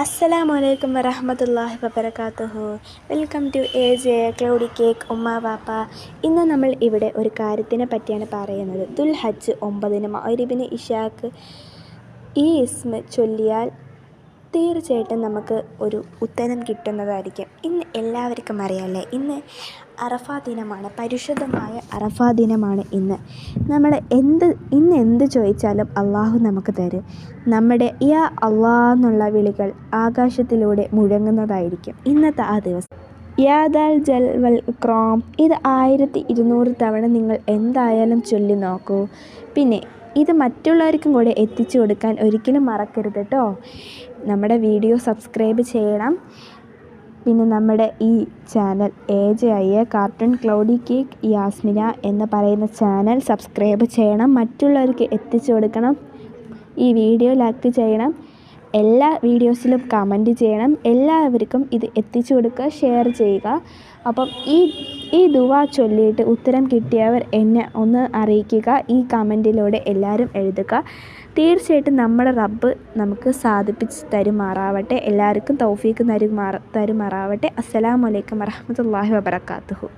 അസ്സലാമലൈക്കും വറഹ്മത്തുള്ളാഹി വബറകാതുഹു. Welcome to AJ cloudy cake ഉമ്മ വാപ്പ. ഇന്ന് നമ്മൾ ഇവിടെ ഒരു കാര്യത്തിനെ പറ്റിയാണ് പറയുന്നത്. ദുൽഹജ്ജ് 9 മഗ്‌രിബിന് ഇശാക്ക് ഈ ഇസ്മ ചൊല്ലിയാൽ തീർച്ചയായിട്ടും നമുക്ക് ഒരു ഉത്തരം കിട്ടുന്നതായിരിക്കും. ഇന്ന് എല്ലാവർക്കും അറിയാമല്ലേ, ഇന്ന് അറഫ ദിനമാണ്, പരിശുദ്ധമായ അറഫ ദിനമാണ് ഇന്ന്. നമ്മൾ ഇന്ന് എന്ത് ചോദിച്ചാലും അള്ളാഹു നമുക്ക് തരും. നമ്മുടെ യാ അള്ളാ എന്നുള്ള വിളികൾ ആകാശത്തിലൂടെ മുഴങ്ങുന്നതായിരിക്കും ഇന്നത്തെ ആ ദിവസം. യാ ദൽ ജൽ വൽ ഇക്റാം, ഇത് 1200 തവണ നിങ്ങൾ എന്തായാലും ചൊല്ലി നോക്കൂ. പിന്നെ ഇത് മറ്റുള്ളവർക്കും കൂടെ എത്തിച്ചു കൊടുക്കാൻ ഒരിക്കലും മറക്കരുത് കേട്ടോ. നമ്മുടെ വീഡിയോ സബ്സ്ക്രൈബ് ചെയ്യണം. പിന്നെ നമ്മുടെ ഈ channel AJ cartoon cloudy cake Yasmina എന്ന് പറയുന്ന ചാനൽ സബ്സ്ക്രൈബ് ചെയ്യണം, മറ്റുള്ളവർക്ക് എത്തിച്ചു കൊടുക്കണം. ഈ വീഡിയോ ലൈക്ക് ചെയ്യണം, എല്ലാ വീഡിയോസിലും കമൻറ്റ് ചെയ്യണം, എല്ലാവർക്കും ഇത് എത്തിച്ചു കൊടുക്കുക, ഷെയർ ചെയ്യുക. അപ്പം ഈ ദുആ ചൊല്ലിയിട്ട് ഉത്തരം കിട്ടിയവർ എന്നെ ഒന്ന് അറിയിക്കുക. ഈ കമൻറ്റിലൂടെ എല്ലാവരും എഴുതുക. തീർച്ചയായിട്ടും നമ്മുടെ റബ്ബ് നമുക്ക് സാധിപ്പിച്ച് തരുമാറാവട്ടെ. എല്ലാവർക്കും തൗഫീക്ക് തരുമാറാവട്ടെ. അസ്സലാമു അലൈക്കും വറഹ്മത്തുള്ളാഹി വബറകാതുഹു.